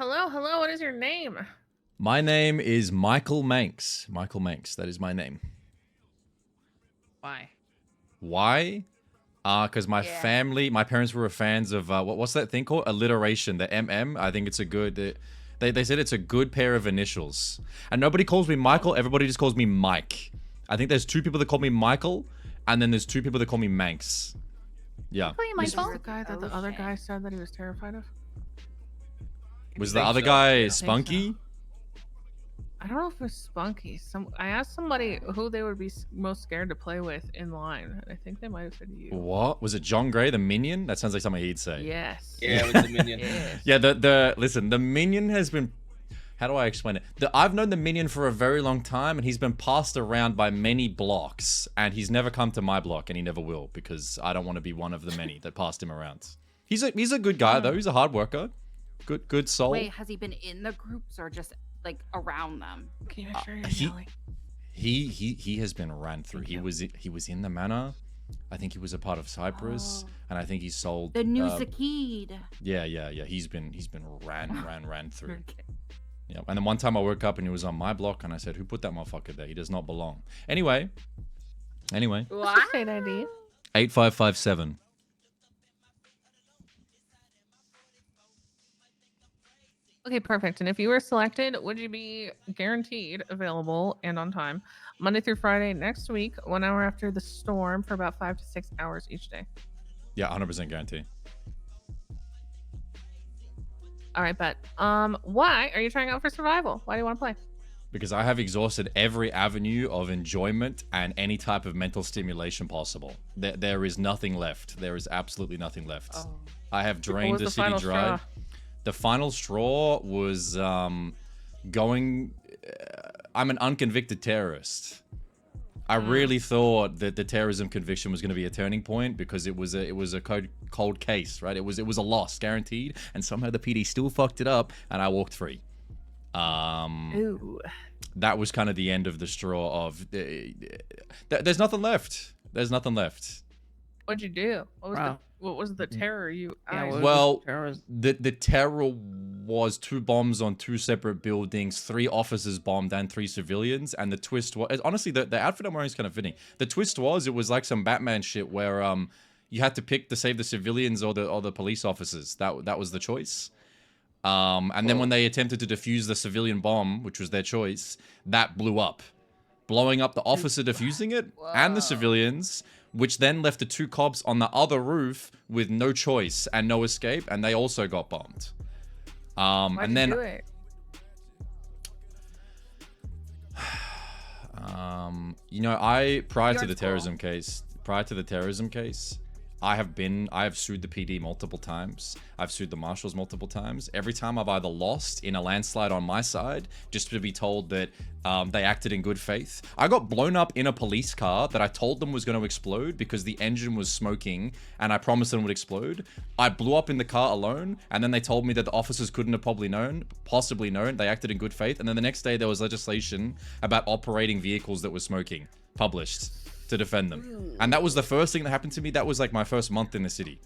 Hello, hello. What is your name? My name is Michael Manx. Michael Manx. That is my name. Why? Why? Because my family, my parents were fans of what's that thing called? Alliteration. The MM. I think it's a good. They said it's a good pair of initials. And nobody calls me Michael. Everybody just calls me Mike. I think there's two people that call me Michael, and then there's two people that call me Manx. Yeah. Is this the guy that the other guy said that he was terrified of? Was the other guy Spunky? I don't know if it was Spunky. I asked somebody who they would be most scared to play with in line, and I think they might have said you. What? Was it John Gray, the Minion? That sounds like something he'd say. Yes. Yeah, it was the Minion. Yes. Yeah, listen, the Minion has been... How do I explain it? I've known the Minion for a very long time, and he's been passed around by many blocks, and he's never come to my block, and he never will, because I don't want to be one of the many that passed him around. He's a good guy, though. He's a hard worker. Good soul. Wait, has he been in the groups or just like around them? Can you make sure you're yelling? He has been ran through. He was in the manor. I think he was a part of Cyprus, and I think he sold the new Zakid. Yeah. He's been ran through. Okay. Yeah, and then one time I woke up and he was on my block, and I said, "Who put that motherfucker there? He does not belong." Anyway. What's the state ID? 8557. Okay, perfect. And if you were selected, would you be guaranteed available and on time Monday through Friday next week, 1 hour after the storm for about 5 to 6 hours each day? Yeah, 100% guarantee. All right, bet. Why are you trying out for survival? Why do you want to play? Because I have exhausted every avenue of enjoyment and any type of mental stimulation possible. There is nothing left. There is absolutely nothing left. Oh. I have drained the city dry. The final straw was going... I'm an unconvicted terrorist. I really thought that the terrorism conviction was going to be a turning point because it was a cold case, right? It was a loss, guaranteed. And somehow the PD still fucked it up, and I walked free. Ooh. That was kind of the end of the straw of... there's nothing left. There's nothing left. What'd you do? What was the terror you... Well, the terror was 2 bombs on 2 separate buildings, 3 officers bombed and 3 civilians, and the twist was... Honestly, the outfit I'm wearing is kind of fitting. The twist was, it was like some Batman shit where you had to pick to save the civilians or the police officers. That was the choice. And then when they attempted to defuse the civilian bomb, which was their choice, that blew up. Blowing up the officer defusing it and the civilians... which then left the 2 cops on the other roof with no choice and no escape, and they also got bombed. Why'd you do it? You know, prior to the terrorism case, I have sued the PD multiple times. I've sued the marshals multiple times. Every time I've either lost in a landslide on my side, just to be told that they acted in good faith. I got blown up in a police car that I told them was going to explode because the engine was smoking and I promised them it would explode. I blew up in the car alone, and then they told me that the officers couldn't have possibly known. They acted in good faith. And then the next day there was legislation about operating vehicles that were smoking published to defend them. And that was the first thing that happened to me. That was like my first month in the city.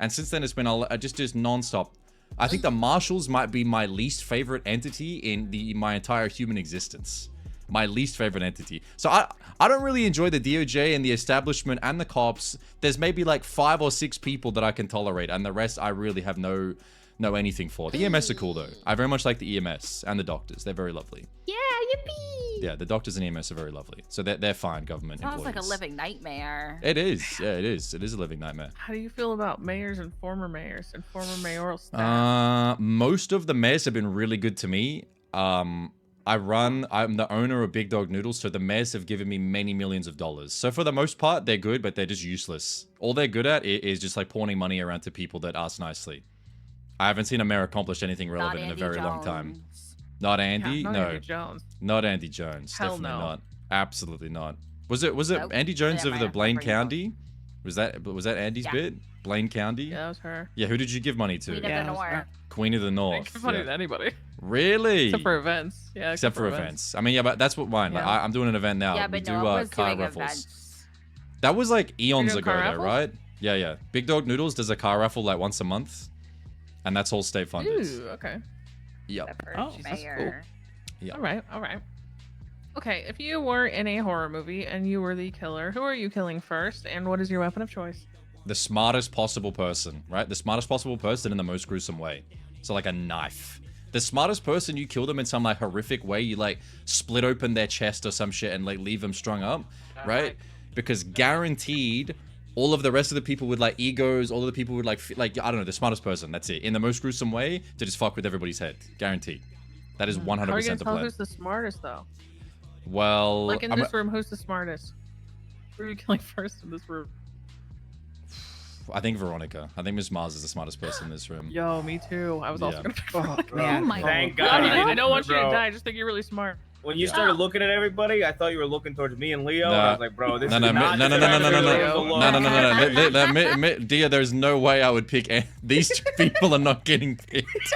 And since then it's been just non-stop. I think the marshals might be my least favorite entity in my entire human existence. My least favorite entity. So I don't really enjoy the DOJ and the establishment and the cops. There's maybe like 5 or 6 people that I can tolerate, and the rest I really have no anything for. The EMS are cool though. I very much like the EMS and the doctors. They're very lovely. Yeah, yippee! Yeah, the doctors and EMS are very lovely. So they're fine government employees. Sounds like a living nightmare. It is. Yeah, it is. It is a living nightmare. How do you feel about mayors and former mayoral staff? Most of the mayors have been really good to me. I'm the owner of Big Dog Noodles, so the mayors have given me many millions of dollars. So for the most part, they're good, but they're just useless. All they're good at is just like pawning money around to people that ask nicely. I haven't seen a mayor accomplish anything relevant in a very long time. Not Andy? Yeah, no. Andy Jones. Not Andy Jones. Hell Definitely no. not. Absolutely not. Was it Nope. Andy Jones Yeah, of the right, Blaine right, County? Was that Andy's bit? Blaine County? Yeah, that was her. Yeah, who did you give money to? Queen of the North. Queen of the I North. give money Yeah. to anybody. Really? Except for events. Yeah, Except for events. I mean, yeah, but that's what mine. Yeah. Like, I'm doing an event now. Yeah, We but do no one was car doing raffles. events. That was like eons doing ago, car though, raffles? right? Yeah. Big Dog Noodles does a car raffle like once a month, and that's all state funded. Ooh, okay. Yep. Pepper Oh, that's cool. mayor. Yep. All right, all right. Okay, if you were in a horror movie and you were the killer, who are you killing first, and what is your weapon of choice? The smartest possible person, right? The smartest possible person in the most gruesome way. So like a knife. The smartest person, you kill them in some like horrific way. You like split open their chest or some shit and like leave them strung up, right? Because guaranteed, all of the rest of the people with like egos, all of the people with like I don't know, the smartest person. That's it. In the most gruesome way to just fuck with everybody's head, guaranteed. That is 100% How are you gonna the tell plan. who's the smartest though? Well, Like in this room, who's the smartest? Who are you killing first in this room? I think Veronica. I think Miss Mars is the smartest person in this room. Yo, me too. I was also Yeah. gonna pick Oh, Veronica. man. Oh my Thank God. God. I don't want you to bro. die. I just think you're really smart. When you Yeah. started looking at everybody, I thought you were looking towards me and Leo. And I Nah. was like, bro, this No, is no, not no, the no, no, no, time no, to no, go no, alone. Dia, there's no way I would pick these two people are not getting picked.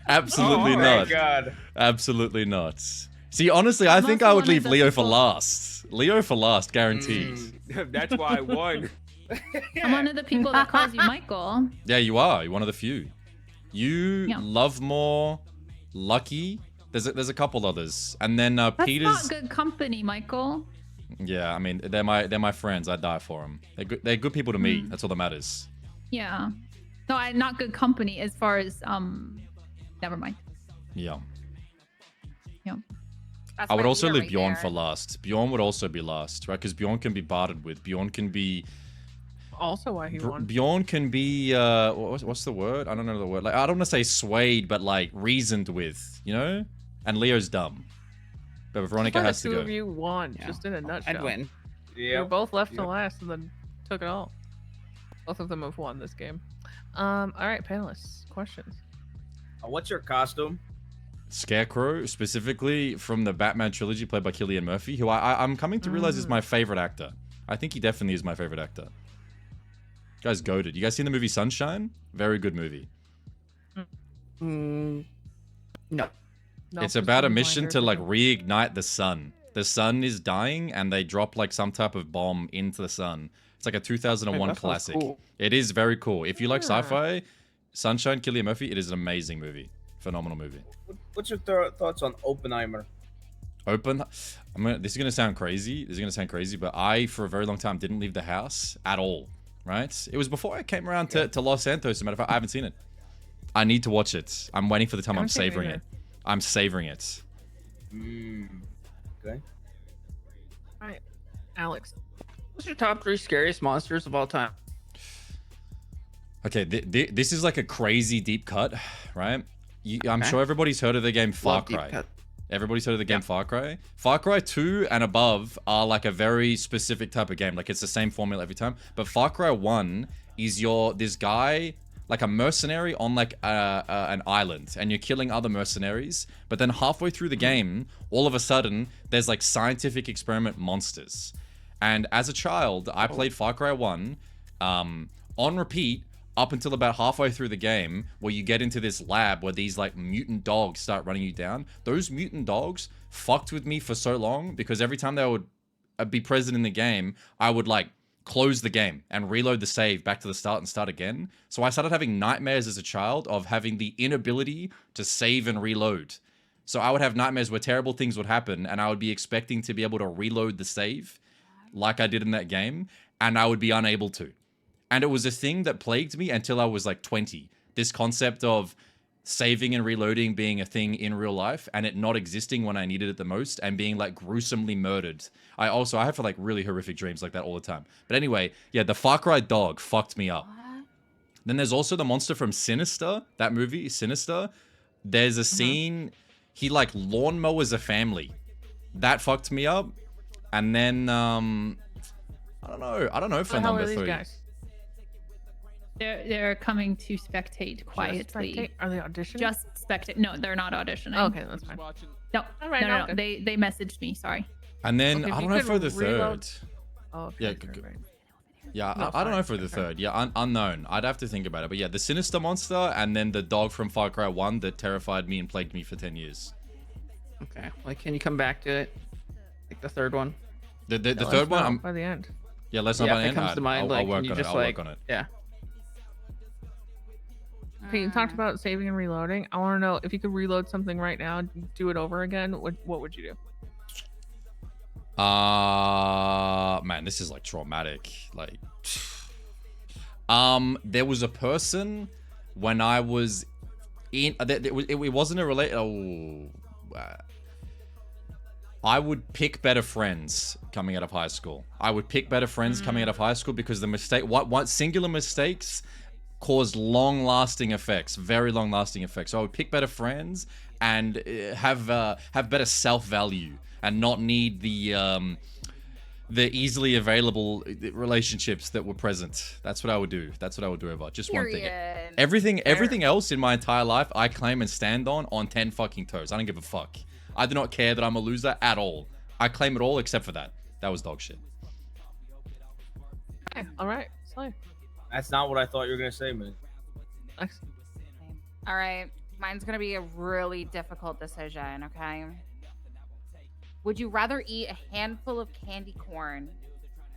Absolutely Oh, not. thank God. Absolutely not. See, honestly, I think I would leave Leo for last. Leo for last, guaranteed. That's why I won. I'm one of the people that calls you Michael. Yeah, you are. You're one of the few. You, Yeah. Lovemore, Lucky. There's a couple others, and then That's Peter's. not good company, Michael. Yeah, I mean they're my friends. I'd die for them. They're good people to me. That's all that matters. Yeah. No, not good company as far as never mind. Yeah. Yeah. That's I would my also Dia leave right Bjorn there. for last. Bjorn would also be last, right? Because Bjorn can be bartered with. Bjorn can be. Also, why he won. Bjorn can be. What's the word? I don't know the word. Like I don't want to say swayed, but like reasoned with. You know. And Leo's dumb. But Veronica has to the two go. of you won, Yeah. just in a nutshell. I'd win. You were both left to Yep. last and then took it all. Both of them have won this game. All right, panelists, questions. What's your costume? Scarecrow, specifically from the Batman trilogy, played by Cillian Murphy, who I'm coming to realize is my favorite actor. I think he definitely is my favorite actor. Guy's goated. You guys seen the movie Sunshine? Very good movie. No. No, It's just about a one mission blinder to for like you. reignite the sun. The sun is dying, and they drop like some type of bomb into the sun. It's like a 2001 That sounds classic. cool. It is very cool. If you like Yeah. sci-fi, Sunshine, Cillian Murphy, it is an amazing movie. Phenomenal movie. What's your thoughts on Oppenheimer? This is gonna sound crazy. But I, for a very long time, didn't leave the house at all. Right? It was before I came around to Los Santos. As a matter of fact, I haven't seen it. I need to watch it. I'm waiting for the time. I'm haven't seen it savoring either. it. I'm savoring it. Okay. All right, Alex. What's your top 3 scariest monsters of all time? Okay, this is like a crazy deep cut, right? I'm Okay. sure everybody's heard of the game Far Love deep Cry. cut. Everybody's heard of the game Far Cry. Far Cry 2 and above are like a very specific type of game. Like it's the same formula every time. But Far Cry 1 is this guy, like a mercenary on like an island, and you're killing other mercenaries. But then halfway through the game, all of a sudden, there's like scientific experiment monsters. And as a child, I played Far Cry 1 on repeat up until about halfway through the game, where you get into this lab where these like mutant dogs start running you down. Those mutant dogs fucked with me for so long, because every time they would be present in the game, I would like close the game and reload the save back to the start and start again. So I started having nightmares as a child of having the inability to save and reload. So I would have nightmares where terrible things would happen, and I would be expecting to be able to reload the save like I did in that game, and I would be unable to. And it was a thing that plagued me until I was like 20. This concept of saving and reloading being a thing in real life, and it not existing when I needed it the most, and being like gruesomely murdered. I have like really horrific dreams like that all the time. But anyway, yeah, the Far Cry dog fucked me up. Then there's also the monster from Sinister, that movie, Sinister. There's a scene, he like lawnmowers a family. That fucked me up. And then, I don't know for What the hell number are these 3. guys? They're coming to spectate quietly. Just spectate? Are they auditioning? Just spectate. No, they're not auditioning. Okay, that's fine. No, All right, no. okay. They messaged me. Sorry. And then, Okay, if I you don't know could for the reload- third. Oh, okay, Yeah, okay, right. Yeah, No, I don't know fine, for the okay. third. Yeah, unknown. I'd have to think about it. But yeah, the Sinister monster, and then the dog from Far Cry 1 that terrified me and plagued me for 10 years. Okay. Like, can you come back to it? Like the third one? The Let us third one, know by the end. yeah, let's not Yeah, by if the it end. comes to mind, I'll like, work can you on it. just I'll like, work on it. yeah. Okay, you talked about saving and reloading. I want to know if you could reload something right now, do it over again. What would you do? Man, this is like traumatic. Like, there was a person when I was in. It wasn't a relate. I would pick better friends coming out of high school. I would pick better friends coming out of high school because the what singular mistakes cause long-lasting effects, very long-lasting effects. So I would pick better friends and have better self-value and not need the easily available relationships that were present. That's what I would do. That's what I would do about just one thing. Period. Everything else in my entire life, I claim and stand on 10 fucking toes. I don't give a fuck. I do not care that I'm a loser at all. I claim it all except for that. That was dog shit. Okay, all right, Slay. That's not what I thought you were gonna say, man. Excellent. All right. Mine's going to be a really difficult decision, okay? Would you rather eat a handful of candy corn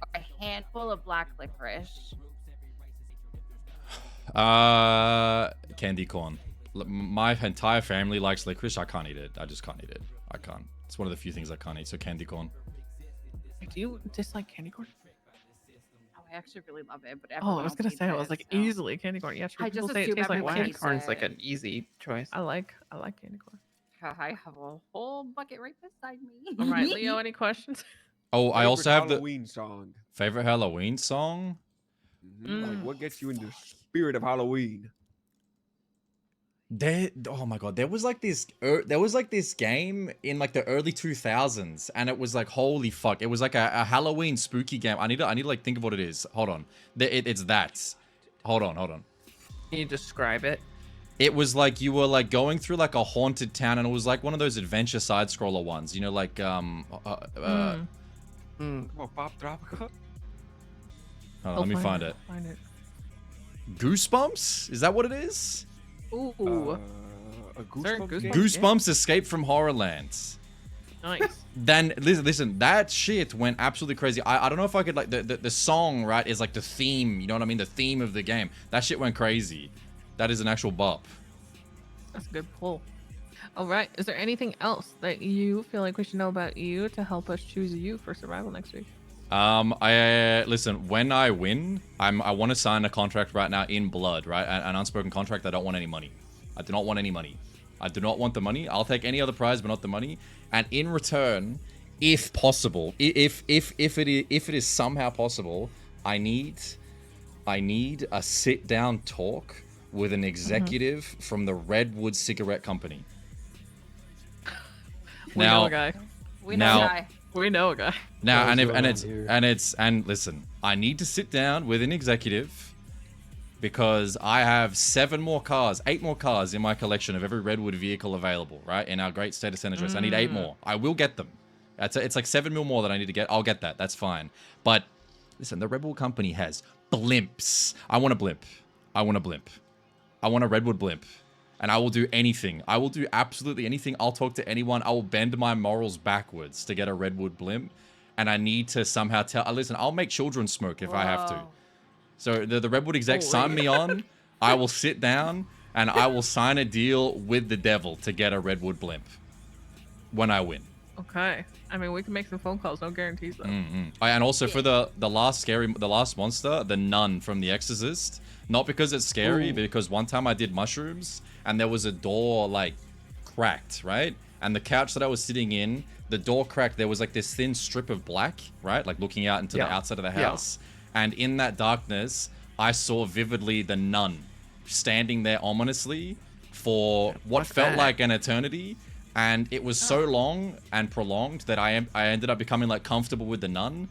or a handful of black licorice? Candy corn. My entire family likes licorice. I can't eat it. I just can't eat it. I can't. It's one of the few things I can't eat. So candy corn. Do you dislike candy corn? Oh, I actually really love it, but Oh, I everyone was else gonna hates say I was it, like so- easily candy corn. Yeah, true. I People just say it assume tastes like everyone wax. hates Corn's like it. an easy choice. I like candy corn. I have a whole bucket right beside me. All right, Leo, any questions? Oh, I also have the Halloween song. favorite Halloween song. Like, what gets you in the spirit of Halloween? Oh my god, there was like this game in like the early 2000s, and it was like, holy fuck, it was like a Halloween spooky game. I need to like think of what it is. Hold on, it's that. Hold on. Can you describe it? It was like you were like going through like a haunted town, and it was like one of those adventure side scroller ones, you know, like Come on, Pop Tropical. hold on, let me find it. Find it. Goosebumps? Is that what it is? Ooh, A Sir, Goosebumps Goosebumps? game? Goosebumps Escape from Horrorland. nice. Then listen, that shit went absolutely crazy. I don't know if I could like the song, right, is like the theme, you know what I mean, the theme of the game. That shit went crazy. That is an actual bop. That's a good pull. All right, is there anything else that you feel like we should know about you to help us choose you for survival next week? I listen, when I win, I want to sign a contract right now in blood, right? An unspoken contract. I don't want any money. I do not want any money. I do not want the money. I'll take any other prize, but not the money. And in return, if possible, if it is somehow possible, I need a sit down talk with an executive from the Redwood Cigarette Company. We know a guy. We know Now- guy. We know a guy. Now, What is and going on here? listen, I need to sit down with an executive because I have 8 more cars in my collection of every Redwood vehicle available, right? In our great state of San Andreas. I need 8 more. I will get them. It's like 7 mil more that I need to get. I'll get that. That's fine. But listen, the Redwood company has blimps. I want a blimp. I want a Redwood blimp. And I will do anything. I will do absolutely anything. I'll talk to anyone. I will bend my morals backwards to get a Redwood blimp. And I need to somehow listen, I'll make children smoke if I have to. Whoa. So the Redwood exec sign me on. I will sit down and I will sign a deal with the devil to get a Redwood blimp when I win. Okay. I mean, we can make some phone calls. No guarantees though. And also for the last monster, the nun from The Exorcist. Not because it's scary, but because one time I did mushrooms and there was a door like cracked, right? And the couch that I was sitting in, the door cracked. There was like this thin strip of black, right? Like looking out into the outside of the house. And in that darkness, I saw vividly the nun standing there ominously for what felt like an eternity. And it was so long and prolonged that I ended up becoming like comfortable with the nun.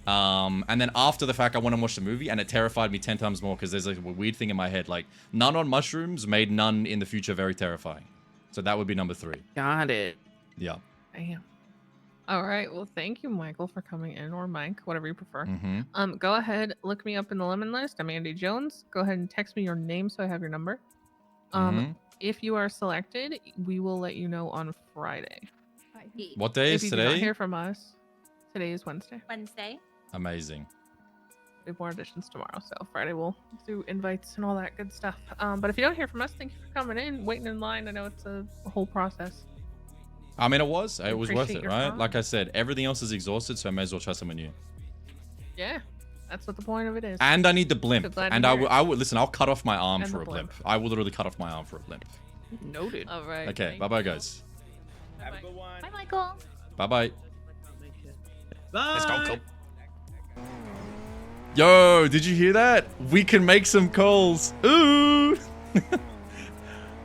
And then after the fact, I went and watched the movie, and it terrified me 10 times more because there's like a weird thing in my head, like nun on mushrooms made nun in the future very terrifying. So that would be number 3. Got it. Yeah. Damn. All right. Well, thank you, Michael, for coming in, or Mike, whatever you prefer. Mm-hmm. Go ahead, look me up in the lemon list. I'm Andy Jones. Go ahead and text me your name so I have your number. If you are selected, we will let you know on Friday. What day If is you do not today? hear from us, today is Wednesday. Wednesday. Amazing. We have more auditions tomorrow, so Friday we'll do invites and all that good stuff. But if you don't hear from us, thank you for coming in, waiting in line. I know it's a whole process. I mean, it was worth appreciate it, your right? time. Like I said, everything else is exhausted, so I may as well try someone new. Yeah, that's what the point of it is. And I need the blimp. So glad to And hear it. I would listen. I'll cut off my arm And for the a blimp. blimp. I will literally cut off my arm for a blimp. Noted. All right. Okay, bye bye, guys. Have a good one. Bye, Michael. Bye bye. Bye. Let's go. Yo, did you hear that? We can make some calls. Ooh.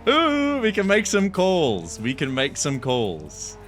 Ooh, we can make some calls. We can make some calls.